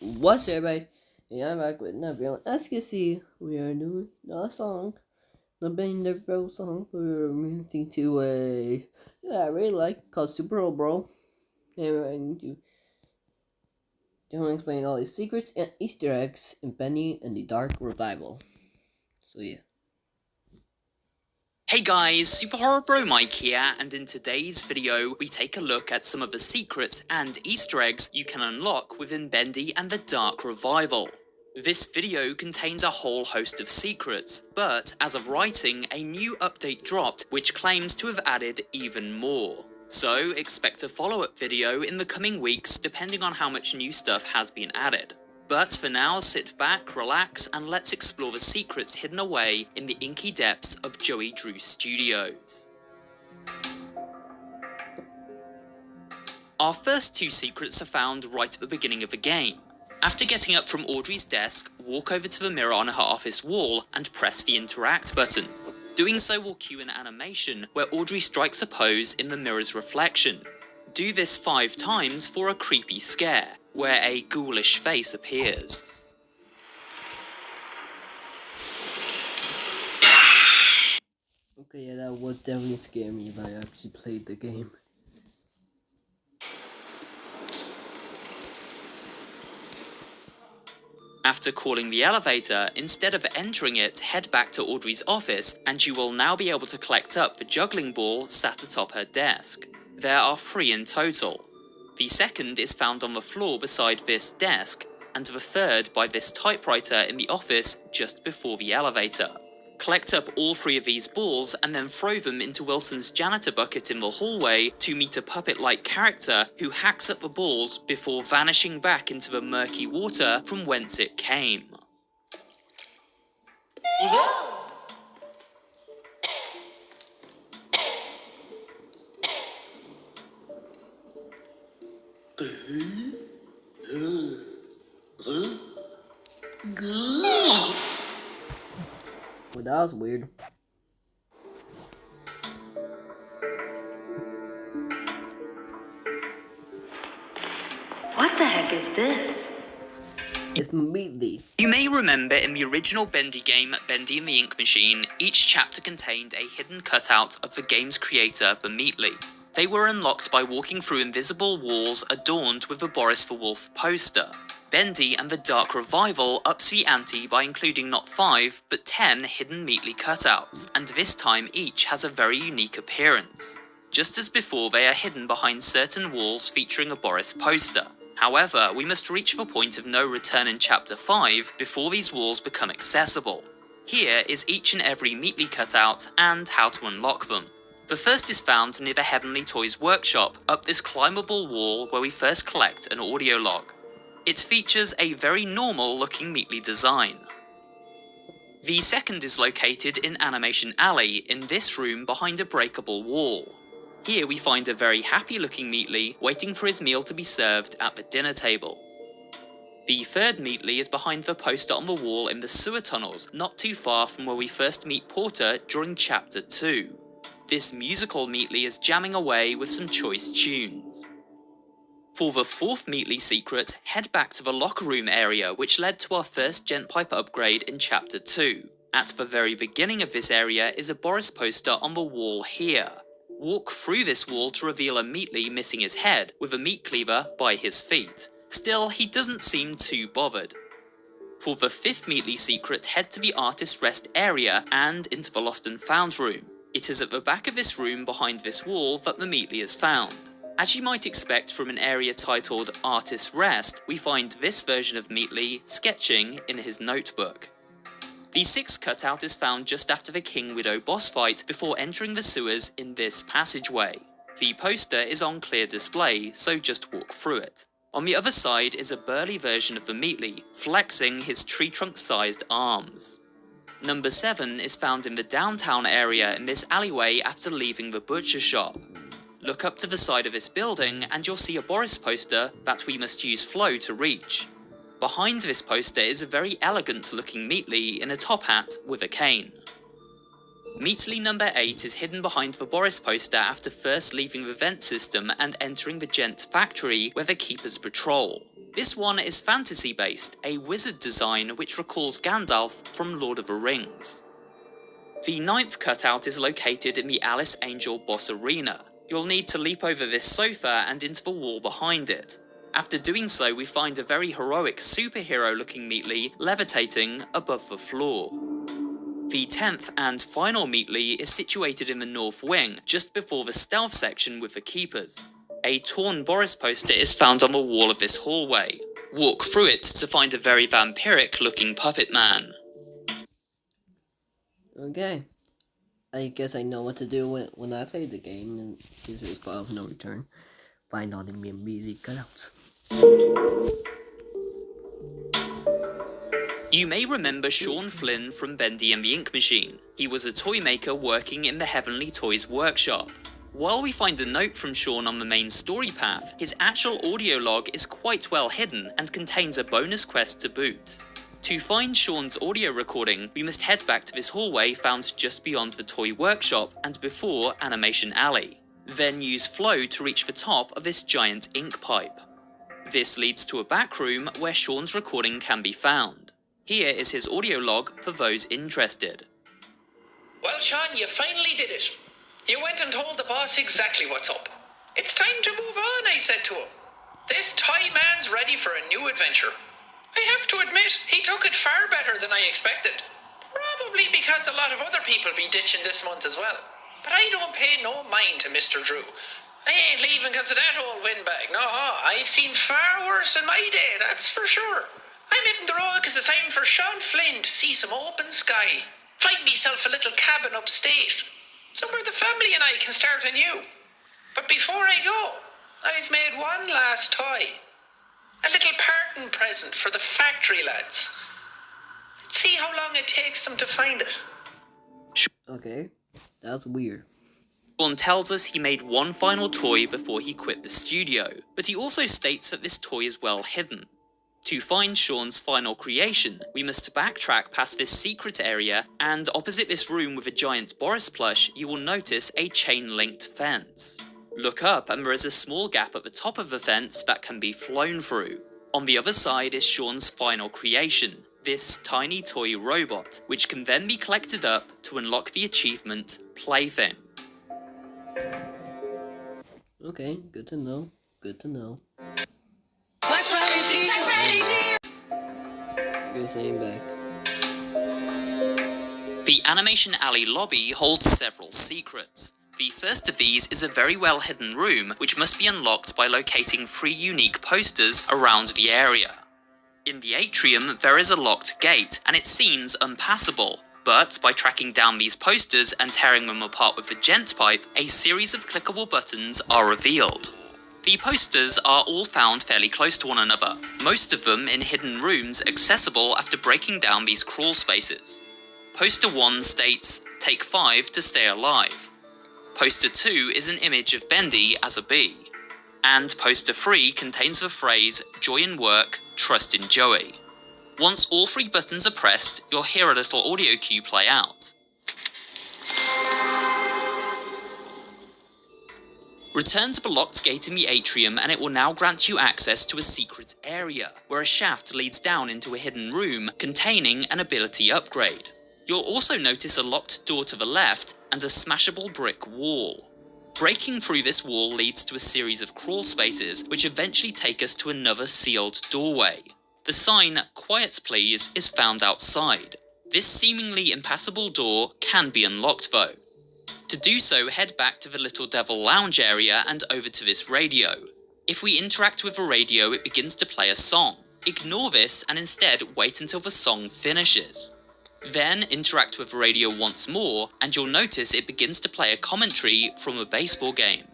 What's up, everybody? Yeah, I'm back with another video. As you can see, we are doing a song, the BATDR song we're reacting to I really like called Super Old Bro. And I need to explain all these secrets and Easter eggs in Bendy and the Dark Revival. So yeah. Hey guys, Super Horror Bro Mike here, and in today's video, we take a look at some of the secrets and Easter eggs you can unlock within Bendy and the Dark Revival. This video contains a whole host of secrets, but as of writing, a new update dropped which claims to have added even more. So expect a follow-up video in the coming weeks depending on how much new stuff has been added. But for now, sit back, relax, and let's explore the secrets hidden away in the inky depths of Joey Drew Studios. Our first two secrets are found right at the beginning of the game. After getting up from Audrey's desk, walk over to the mirror on her office wall and press the interact button. Doing so will cue an animation where Audrey strikes a pose in the mirror's reflection. Do this 5 times for a creepy scare, where a ghoulish face appears. Okay, yeah, that would definitely scare me if I actually played the game. After calling the elevator, instead of entering it, head back to Audrey's office, and you will now be able to collect up the juggling ball sat atop her desk. There are 3 in total. The second is found on the floor beside this desk, and the third by this typewriter in the office just before the elevator. Collect up all 3 of these balls and then throw them into Wilson's janitor bucket in the hallway to meet a puppet-like character who hacks up the balls before vanishing back into the murky water from whence it came. Well, that was weird. What the heck is this? It's Meatly. You may remember in the original Bendy game, Bendy and the Ink Machine, each chapter contained a hidden cutout of the game's creator, the Meatly. They were unlocked by walking through invisible walls adorned with a Boris the Wolf poster. Bendy and the Dark Revival ups the ante by including not 5, but 10 hidden Meatly cutouts, and this time each has a very unique appearance. Just as before, they are hidden behind certain walls featuring a Boris poster. However, we must reach the point of no return in Chapter 5 before these walls become accessible. Here is each and every Meatly cutout and how to unlock them. The first is found near the Heavenly Toys workshop up this climbable wall where we first collect an audio log. It features a very normal looking Meatly design. The second is located in Animation Alley in this room behind a breakable wall. Here we find a very happy looking Meatly waiting for his meal to be served at the dinner table. The third Meatly is behind the poster on the wall in the sewer tunnels, not too far from where we first meet Porter during Chapter 2. This musical Meatly is jamming away with some choice tunes. For the fourth Meatly secret, head back to the locker room area which led to our first gent pipe upgrade in Chapter 2. At the very beginning of this area is a Boris poster on the wall here. Walk through this wall to reveal a Meatly missing his head with a meat cleaver by his feet. Still, he doesn't seem too bothered. For the fifth Meatly secret, head to the artist rest area and into the lost and found room. It is at the back of this room behind this wall that the Meatly is found. As you might expect from an area titled Artist Rest, we find this version of Meatly sketching in his notebook. The sixth cutout is found just after the King Widow boss fight before entering the sewers in this passageway. The poster is on clear display, so just walk through it. On the other side is a burly version of the Meatly, flexing his tree trunk-sized arms. Number 7 is found in the downtown area in this alleyway after leaving the butcher shop. Look up to the side of this building and you'll see a Boris poster that we must use flow to reach. Behind this poster is a very elegant looking Meatly in a top hat with a cane. Meatly number 8 is hidden behind the Boris poster after first leaving the vent system and entering the gent factory where the keepers patrol. This one is fantasy-based, a wizard design which recalls Gandalf from Lord of the Rings. The 9th cutout is located in the Alice Angel boss arena. You'll need to leap over this sofa and into the wall behind it. After doing so, we find a very heroic superhero-looking Meatly levitating above the floor. The 10th and final Meatly is situated in the north wing, just before the stealth section with the keepers. A torn Boris poster is found on the wall of this hallway. Walk through it to find a very vampiric-looking puppet man. Okay. I guess I know what to do when I play the game, and this is part of no return. Find all the immediate cutouts. You may remember Sean Flynn from Bendy and the Ink Machine. He was a toy maker working in the Heavenly Toys workshop. While we find a note from Sean on the main story path, his actual audio log is quite well hidden and contains a bonus quest to boot. To find Sean's audio recording, we must head back to this hallway found just beyond the toy workshop and before Animation Alley. Then use Flow to reach the top of this giant ink pipe. This leads to a back room where Sean's recording can be found. Here is his audio log for those interested. Well, Sean, you finally did it. You went and told the boss exactly what's up. It's time to move on, I said to him. This toy man's ready for a new adventure. I have to admit, he took it far better than I expected. Probably because a lot of other people be ditching this month as well. But I don't pay no mind to Mr. Drew. I ain't leaving because of that old windbag. No, I've seen far worse in my day, that's for sure. I'm hitting the road because it's time for Sean Flynn to see some open sky. Find myself a little cabin upstate, somewhere the family and I can start anew. But before I go, I've made one last toy. A little parting present for the factory lads. Let's see how long it takes them to find it. Okay, that's weird. Sean tells us he made one final toy before he quit the studio, but he also states that this toy is well hidden. To find Sean's final creation, we must backtrack past this secret area, and opposite this room with a giant Boris plush, you will notice a chain-linked fence. Look up and there is a small gap at the top of the fence that can be flown through. On the other side is Sean's final creation, this tiny toy robot, which can then be collected up to unlock the achievement Plaything. Okay, good to know. Good to know. Black Friday deal. Black Friday deal. You're saying back. The Animation Alley lobby holds several secrets. The first of these is a very well hidden room which must be unlocked by locating 3 unique posters around the area. In the atrium there is a locked gate and it seems unpassable, but by tracking down these posters and tearing them apart with the gent pipe, a series of clickable buttons are revealed. The posters are all found fairly close to one another, most of them in hidden rooms accessible after breaking down these crawl spaces. Poster 1 states, "Take 5 to stay alive." Poster 2 is an image of Bendy as a bee. And poster 3 contains the phrase, "Joy in work, trust in Joey." Once all 3 buttons are pressed, you'll hear a little audio cue play out. Return to the locked gate in the atrium and it will now grant you access to a secret area, where a shaft leads down into a hidden room containing an ability upgrade. You'll also notice a locked door to the left and a smashable brick wall. Breaking through this wall leads to a series of crawl spaces which eventually take us to another sealed doorway. The sign, "Quiet please," is found outside. This seemingly impassable door can be unlocked though. To do so, head back to the Little Devil Lounge area and over to this radio. If we interact with the radio, it begins to play a song. Ignore this and instead wait until the song finishes. Then interact with the radio once more and you'll notice it begins to play a commentary from a baseball game.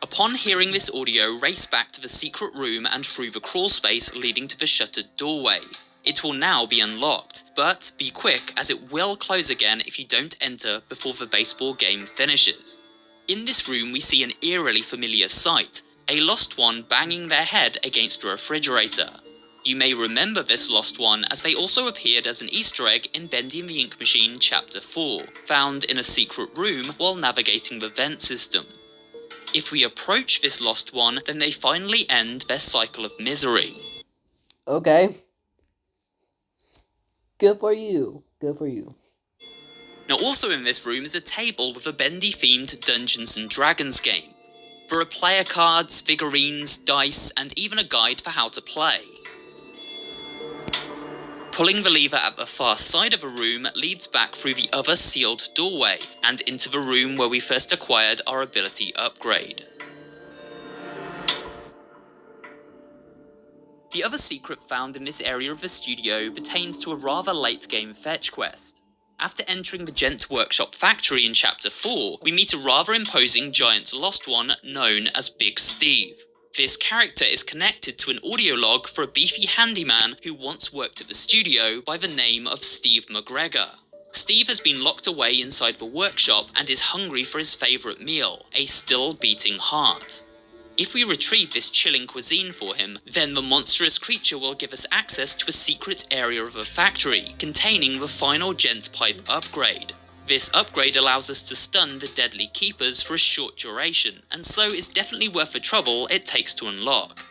Upon hearing this audio, race back to the secret room and through the crawl space leading to the shuttered doorway. It will now be unlocked, but be quick as it will close again if you don't enter before the baseball game finishes. In this room we see an eerily familiar sight, a lost one banging their head against a refrigerator. You may remember this lost one as they also appeared as an Easter egg in Bendy and the Ink Machine Chapter 4, found in a secret room while navigating the vent system. If we approach this lost one, then they finally end their cycle of misery. Okay. Good for you. Good for you. Now also in this room is a table with a Bendy-themed Dungeons & Dragons game. There are player cards, figurines, dice, and even a guide for how to play. Pulling the lever at the far side of a room leads back through the other sealed doorway, and into the room where we first acquired our ability upgrade. The other secret found in this area of the studio pertains to a rather late game fetch quest. After entering the Gent Workshop factory in Chapter 4, we meet a rather imposing giant lost one known as Big Steve. This character is connected to an audio log for a beefy handyman who once worked at the studio by the name of Steve McGregor. Steve has been locked away inside the workshop and is hungry for his favourite meal, a still beating heart. If we retrieve this chilling cuisine for him, then the monstrous creature will give us access to a secret area of the factory, containing the final Gent Pipe upgrade. This upgrade allows us to stun the deadly keepers for a short duration, and so is definitely worth the trouble it takes to unlock.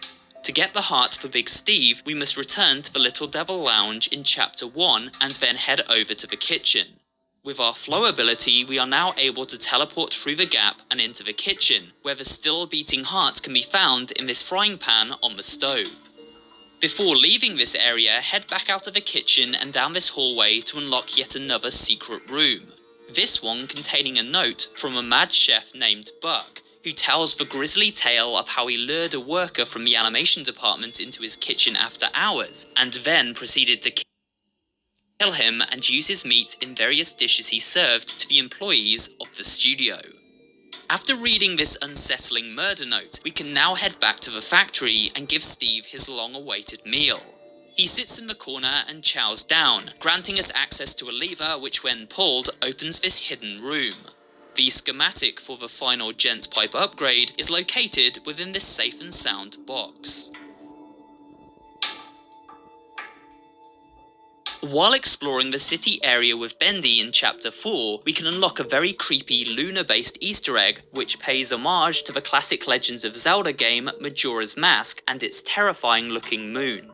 To get the heart for Big Steve, we must return to the Little Devil Lounge in Chapter 1 and then head over to the kitchen. With our flow ability, we are now able to teleport through the gap and into the kitchen, where the still beating heart can be found in this frying pan on the stove. Before leaving this area, head back out of the kitchen and down this hallway to unlock yet another secret room. This one containing a note from a mad chef named Buck, who tells the grisly tale of how he lured a worker from the animation department into his kitchen after hours, and then proceeded to kill him and use his meat in various dishes he served to the employees of the studio. After reading this unsettling murder note, we can now head back to the factory and give Steve his long-awaited meal. He sits in the corner and chows down, granting us access to a lever which, when pulled, opens this hidden room. The schematic for the final Gent Pipe upgrade is located within this safe and sound box. While exploring the city area with Bendy in Chapter 4, we can unlock a very creepy lunar-based Easter egg, which pays homage to the classic Legends of Zelda game Majora's Mask and its terrifying-looking moon.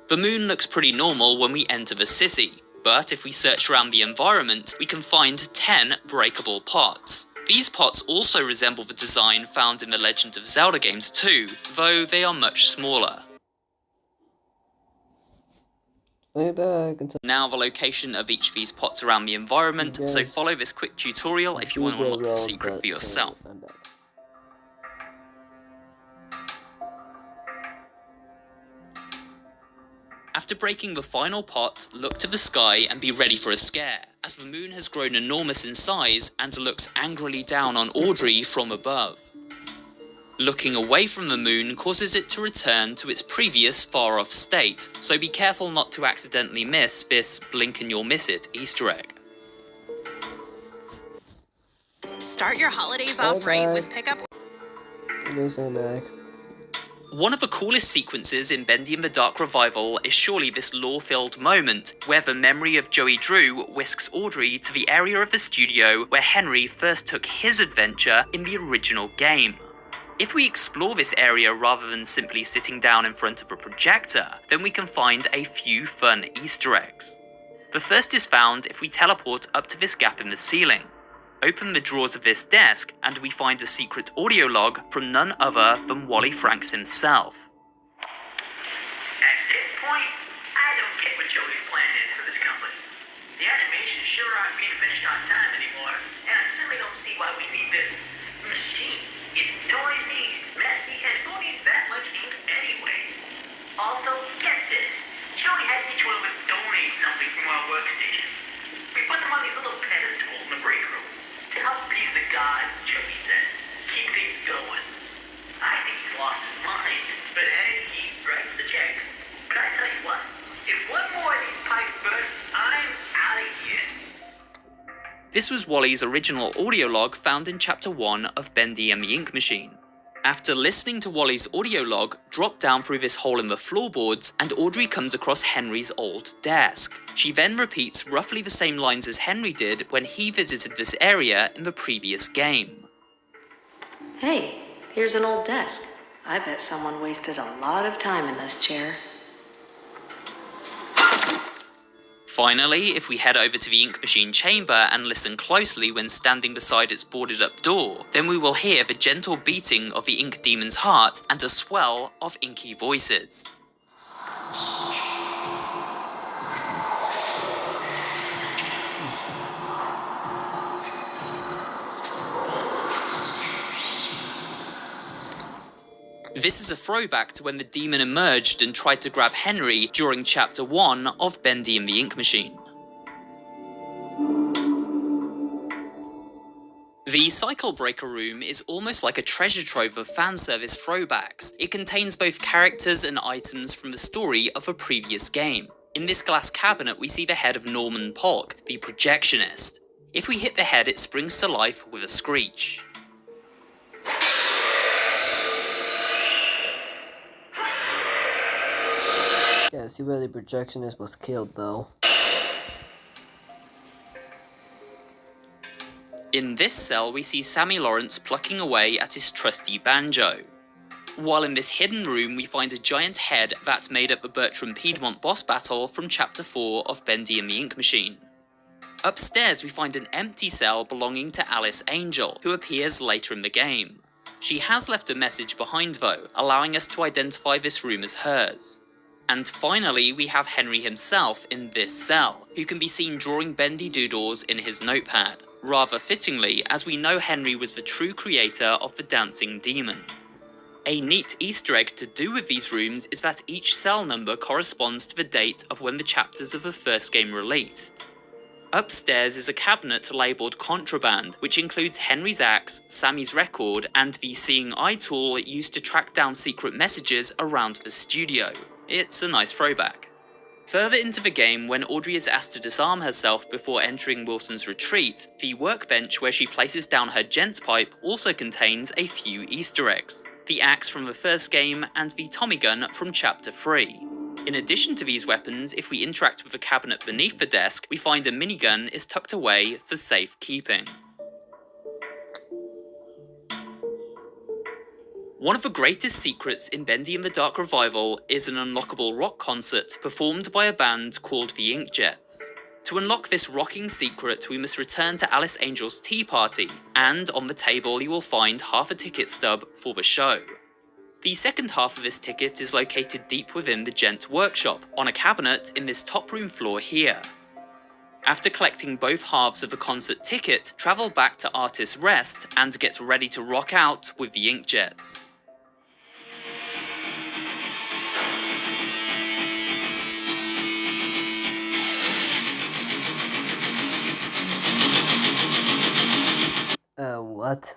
The moon looks pretty normal when we enter the city, but if we search around the environment, we can find 10 breakable pots. These pots also resemble the design found in the Legend of Zelda games too, though they are much smaller. Now the location of each of these pots around the environment, so follow this quick tutorial if you want to unlock the secret for yourself. After breaking the final pot, look to the sky and be ready for a scare, as the moon has grown enormous in size and looks angrily down on Audrey from above. Looking away from the moon causes it to return to its previous far-off state, so be careful not to accidentally miss this blink and you'll miss it Easter egg. Start your holidays off right with pickup. Yes, I'm back. One of the coolest sequences in Bendy and the Dark Revival is surely this lore-filled moment, where the memory of Joey Drew whisks Audrey to the area of the studio where Henry first took his adventure in the original game. If we explore this area rather than simply sitting down in front of a projector, then we can find a few fun Easter eggs. The first is found if we teleport up to this gap in the ceiling. Open the drawers of this desk, and we find a secret audio log from none other than Wally Franks himself. At this point, I don't get what Joey's plan is for this company. The animations sure aren't being finished on time anymore, and I certainly don't see why we need this machine. It's noisy, it's messy, and who needs that much ink anyway? Also, get this. Joey had each one of us donate something from our workstation. We put them on these little pedestals in the break room to help appease the gods, Chucky said. Keep things going. I think he's lost his mind, but hey, he writes the checks. But I tell you what, if one more of these pipes burst, I'm out of here. This was Wally's original audio log found in Chapter 1 of Bendy and the Ink Machine. After listening to Wally's audio log, drop down through this hole in the floorboards, and Audrey comes across Henry's old desk. She then repeats roughly the same lines as Henry did when he visited this area in the previous game. Hey, here's an old desk. I bet someone wasted a lot of time in this chair. Finally, if we head over to the ink machine chamber and listen closely when standing beside its boarded up door, then we will hear the gentle beating of the ink demon's heart and a swell of inky voices. This is a throwback to when the demon emerged and tried to grab Henry during Chapter 1 of Bendy and the Ink Machine. The Cycle Breaker room is almost like a treasure trove of fan service throwbacks. It contains both characters and items from the story of a previous game. In this glass cabinet we see the head of Norman Polk, the projectionist. If we hit the head, it springs to life with a screech. Yeah, see where the projectionist was killed though. In this cell we see Sammy Lawrence plucking away at his trusty banjo. While in this hidden room we find a giant head that made up the Bertram Piedmont boss battle from Chapter 4 of Bendy and the Ink Machine. Upstairs we find an empty cell belonging to Alice Angel, who appears later in the game. She has left a message behind though, allowing us to identify this room as hers. And finally, we have Henry himself in this cell, who can be seen drawing bendy doodles in his notepad. Rather fittingly, as we know Henry was the true creator of the dancing demon. A neat Easter egg to do with these rooms is that each cell number corresponds to the date of when the chapters of the first game released. Upstairs is a cabinet labelled Contraband, which includes Henry's axe, Sammy's record, and the Seeing Eye tool used to track down secret messages around the studio. It's a nice throwback. Further into the game, when Audrey is asked to disarm herself before entering Wilson's retreat, the workbench where she places down her gent pipe also contains a few Easter eggs. The axe from the first game and the Tommy gun from Chapter 3. In addition to these weapons, if we interact with the cabinet beneath the desk, we find a minigun is tucked away for safekeeping. One of the greatest secrets in Bendy and the Dark Revival is an unlockable rock concert performed by a band called the Inkjets. To unlock this rocking secret, we must return to Alice Angel's tea party, and on the table you will find half a ticket stub for the show. The second half of this ticket is located deep within the Gent workshop, on a cabinet in this top room floor here. After collecting both halves of the concert ticket, travel back to Artist's Rest and get ready to rock out with the Inkjets. What?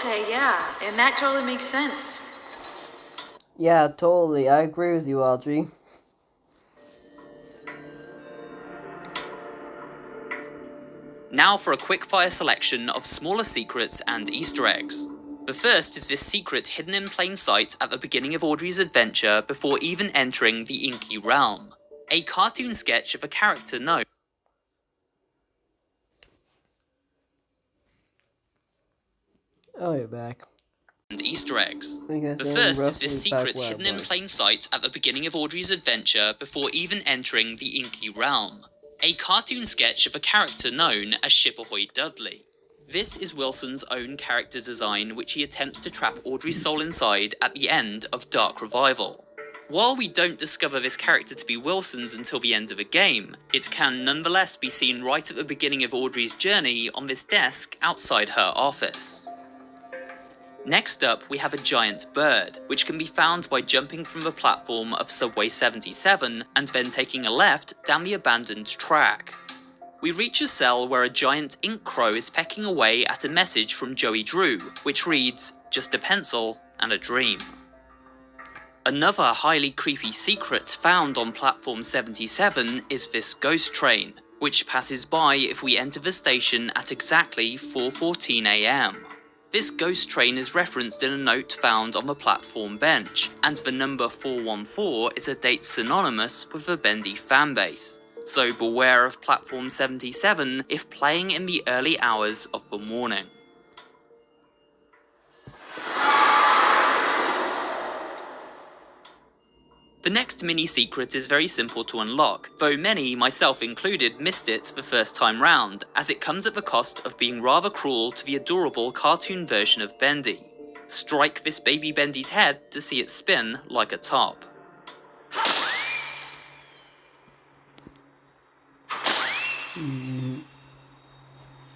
Okay, yeah, and that totally makes sense. Yeah, totally. I agree with you, Audrey. Now for a quick-fire selection of smaller secrets and Easter eggs. The first is this secret hidden in plain sight at the beginning of Audrey's adventure before even entering the Inky Realm. A cartoon sketch of a character known Oh, you're back. and Easter eggs. I The guess first I'm is this roughly back secret where I hidden in was. plain sight at the beginning of Audrey's adventure before even entering the Inky Realm. A cartoon sketch of a character known as Shipperhoy Dudley. This is Wilson's own character design which he attempts to trap Audrey's soul inside at the end of Dark Revival. While we don't discover this character to be Wilson's until the end of the game, it can nonetheless be seen right at the beginning of Audrey's journey on this desk outside her office. Next up, we have a giant bird, which can be found by jumping from the platform of Subway 77 and then taking a left down the abandoned track. We reach a cell where a giant ink crow is pecking away at a message from Joey Drew, which reads, "Just a pencil and a dream." Another highly creepy secret found on platform 77 is this ghost train, which passes by if we enter the station at exactly 4:14 AM. This ghost train is referenced in a note found on the platform bench, and the number 414 is a date synonymous with the Bendy fanbase. So beware of platform 77 if playing in the early hours of the morning. The next mini-secret is very simple to unlock, though many, myself included, missed it the first time round, as it comes at the cost of being rather cruel to the adorable cartoon version of Bendy. Strike this baby Bendy's head to see it spin like a top.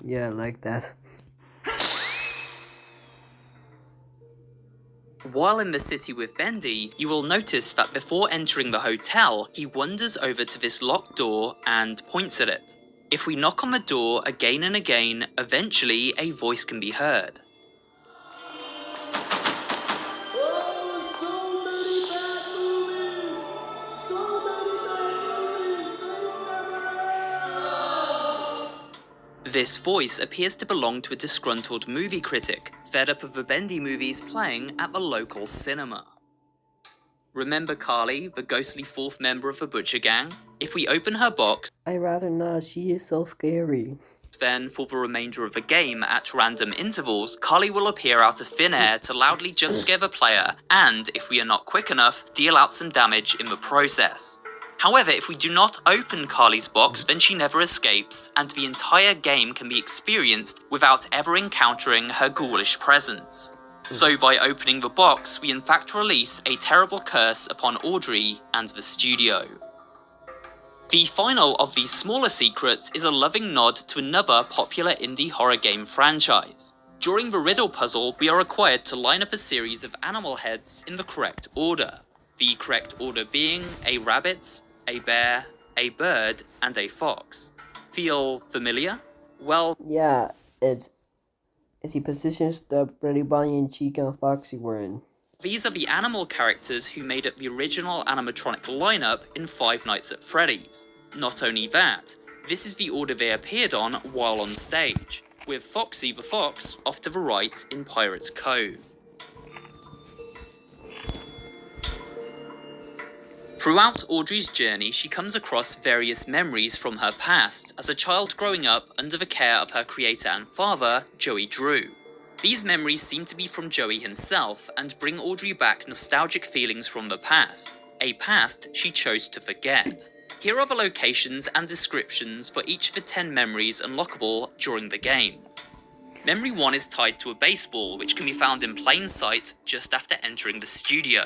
Yeah, I like that. While in the city with Bendy, you will notice that before entering the hotel, he wanders over to this locked door and points at it. If we knock on the door again and again, eventually a voice can be heard. This voice appears to belong to a disgruntled movie critic, fed up of the Bendy movies playing at the local cinema. Remember Carly, the ghostly fourth member of the Butcher Gang? If we open her box, I'd rather not, she is so scary. then for the remainder of the game at random intervals, Carly will appear out of thin air to loudly jump scare the player, and if we are not quick enough, deal out some damage in the process. However, if we do not open Carly's box, then she never escapes, and the entire game can be experienced without ever encountering her ghoulish presence. So by opening the box, we in fact release a terrible curse upon Audrey and the studio. The final of these smaller secrets is a loving nod to another popular indie horror game franchise. During the riddle puzzle, we are required to line up a series of animal heads in the correct order. The correct order being a rabbit, a bear, a bird, and a fox. Feel familiar? Well, Yeah, it's the positions that Freddy, Bonnie, and Chica and Foxy were in. these are the animal characters who made up the original animatronic lineup in Five Nights at Freddy's. Not only that, this is the order they appeared on while on stage, with Foxy the Fox off to the right in Pirate's Cove. Throughout Audrey's journey, she comes across various memories from her past as a child growing up under the care of her creator and father, Joey Drew. These memories seem to be from Joey himself and bring Audrey back nostalgic feelings from the past, a past she chose to forget. Here are the locations and descriptions for each of the 10 memories unlockable during the game. Memory 1 is tied to a baseball, which can be found in plain sight just after entering the studio.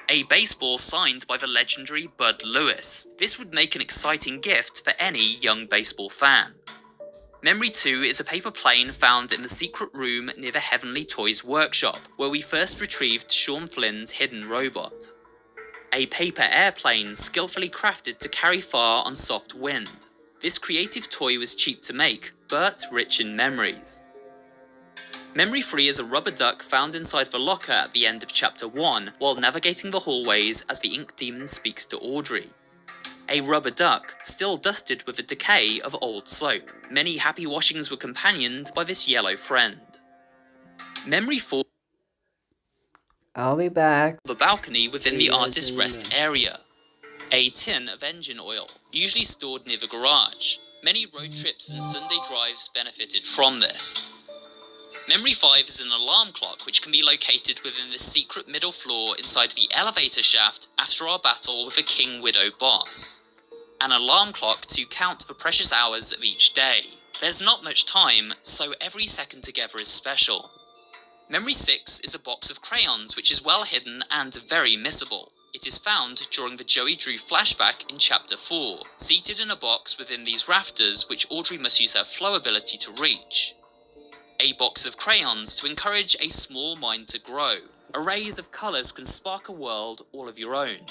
A baseball signed by the legendary Bud Lewis. This would make an exciting gift for any young baseball fan. Memory 2 is a paper plane found in the secret room near the Heavenly Toys workshop, where we first retrieved Sean Flynn's hidden robot. A paper airplane skillfully crafted to carry far on soft wind. This creative toy was cheap to make, but rich in memories. Memory 3 is a rubber duck found inside the locker at the end of Chapter 1 while navigating the hallways as the Ink Demon speaks to Audrey. A rubber duck, still dusted with the decay of old soap. Many happy washings were companioned by this yellow friend. Memory 4 I'll be back. the balcony within the artist's rest area. A tin of engine oil, usually stored near the garage. Many road trips and Sunday drives benefited from this. Memory 5 is an alarm clock which can be located within the secret middle floor inside the elevator shaft after our battle with the King Widow boss. An alarm clock to count the precious hours of each day. There's not much time, so every second together is special. Memory 6 is a box of crayons which is well hidden and very missable. It is found during the Joey Drew flashback in Chapter 4, seated in a box within these rafters which Audrey must use her flow ability to reach. A box of crayons to encourage a small mind to grow. Arrays of colours can spark a world all of your own.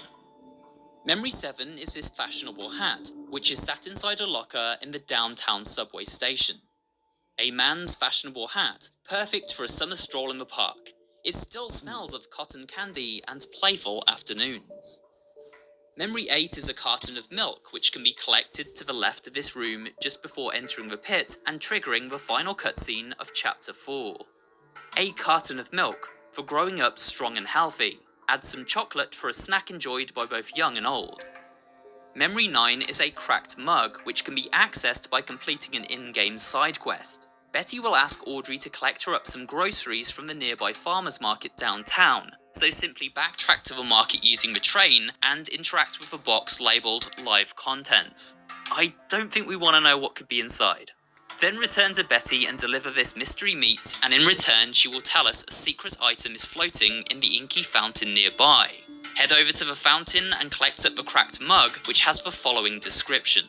Memory 7 is this fashionable hat, which is sat inside a locker in the downtown subway station. A man's fashionable hat, perfect for a summer stroll in the park. It still smells of cotton candy and playful afternoons. Memory 8 is a carton of milk which can be collected to the left of this room just before entering the pit and triggering the final cutscene of Chapter 4. A carton of milk, for growing up strong and healthy. Add some chocolate for a snack enjoyed by both young and old. Memory 9 is a cracked mug, which can be accessed by completing an in-game side quest. Betty will ask Audrey to collect her up some groceries from the nearby farmer's market downtown, so simply backtrack to the market using the train and interact with a box labelled Live Contents. I don't think we want to know what could be inside. Then return to Betty and deliver this mystery meat, and in return she will tell us a secret item is floating in the inky fountain nearby. Head over to the fountain and collect up the cracked mug, which has the following description.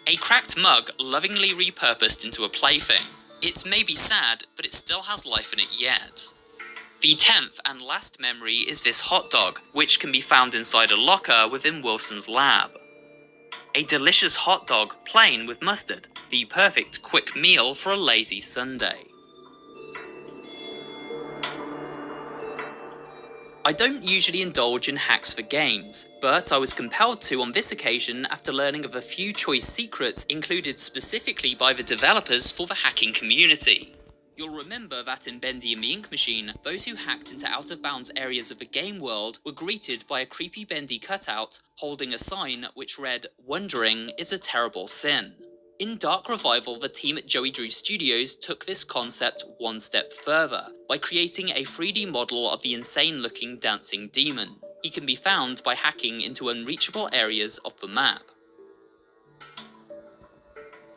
A cracked mug lovingly repurposed into a plaything. It may be sad, but it still has life in it yet. The 10th and last memory is this hot dog, which can be found inside a locker within Wilson's lab. A delicious hot dog, plain with mustard, the perfect quick meal for a lazy Sunday. I don't usually indulge in hacks for games, but I was compelled to on this occasion after learning of a few choice secrets included specifically by the developers for the hacking community. You'll remember that in Bendy and the Ink Machine, those who hacked into out-of-bounds areas of the game world were greeted by a creepy Bendy cutout holding a sign which read, "Wondering is a terrible sin." In Dark Revival, the team at Joey Drew Studios took this concept one step further, by creating a 3D model of the insane-looking dancing demon. He can be found by hacking into unreachable areas of the map.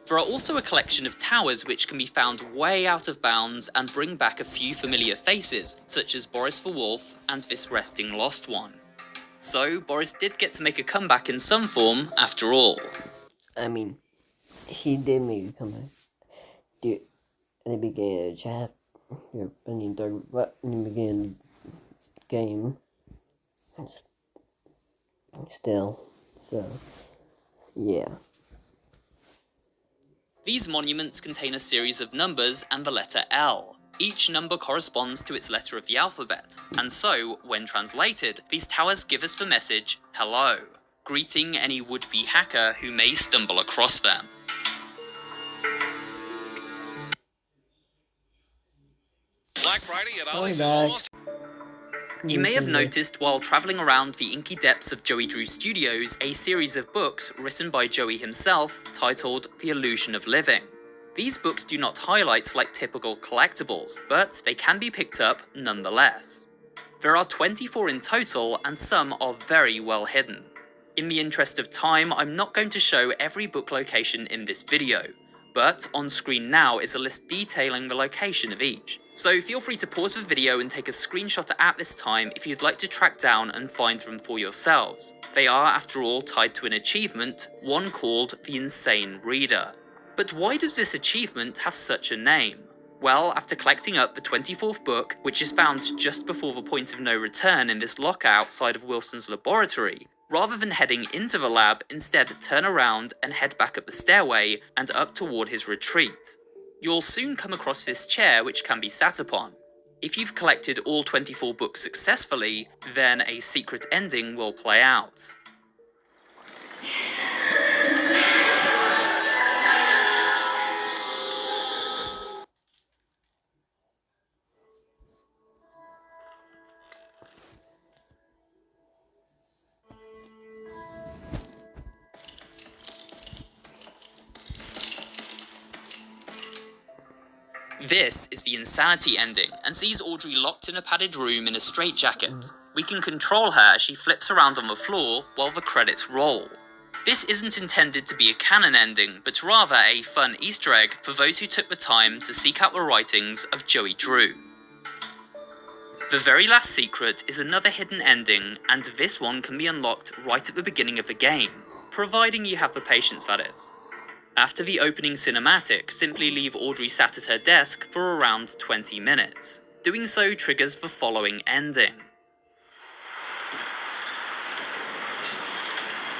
There are also a collection of towers which can be found way out of bounds and bring back a few familiar faces, such as Boris the Wolf and this resting lost one. So, Boris did get to make a comeback in some form, after all. I mean, he did make a comeback. Dude, in the beginning of the chat, you're in the beginning of the game. Still, so, yeah. These monuments contain a series of numbers and the letter L. Each number corresponds to its letter of the alphabet, and so, when translated, these towers give us the message, hello, greeting any would-be hacker who may stumble across them. Black Friday at Ollie's is almost... You may have noticed while travelling around the inky depths of Joey Drew Studios a series of books written by Joey himself titled The Illusion of Living. These books do not highlight like typical collectibles, but they can be picked up nonetheless. There are 24 in total and some are very well hidden. In the interest of time, I'm not going to show every book location in this video, but on screen now is a list detailing the location of each. So feel free to pause the video and take a screenshot at this time if you'd like to track down and find them for yourselves. They are, after all, tied to an achievement, one called the Insane Reader. But why does this achievement have such a name? Well, after collecting up the 24th book, which is found just before the point of no return in this locker outside of Wilson's laboratory, rather than heading into the lab, instead turn around and head back up the stairway and up toward his retreat. You'll soon come across this chair which can be sat upon. If you've collected all 24 books successfully, then a secret ending will play out. This is the Insanity ending, and sees Audrey locked in a padded room in a straitjacket. We can control her as she flips around on the floor while the credits roll. This isn't intended to be a canon ending, but rather a fun Easter egg for those who took the time to seek out the writings of Joey Drew. The very last secret is another hidden ending, and this one can be unlocked right at the beginning of the game, providing you have the patience, that is. After the opening cinematic, simply leave Audrey sat at her desk for around 20 minutes. Doing so triggers the following ending.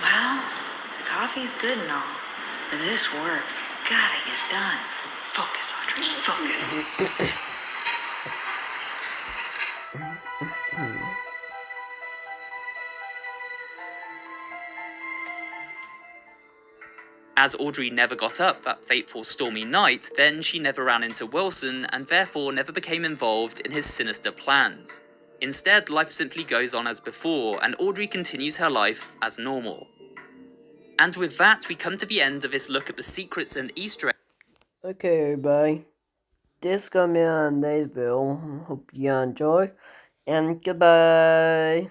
Well, the coffee's good and all, but this work's gotta get done. Focus, Audrey, focus. As Audrey never got up that fateful stormy night, then she never ran into Wilson and therefore never became involved in his sinister plans. Instead, life simply goes on as before, and Audrey continues her life as normal. And with that, we come to the end of this look at the secrets and Easter eggs. Okay, everybody. This coming on today's video. Hope you enjoy. And goodbye.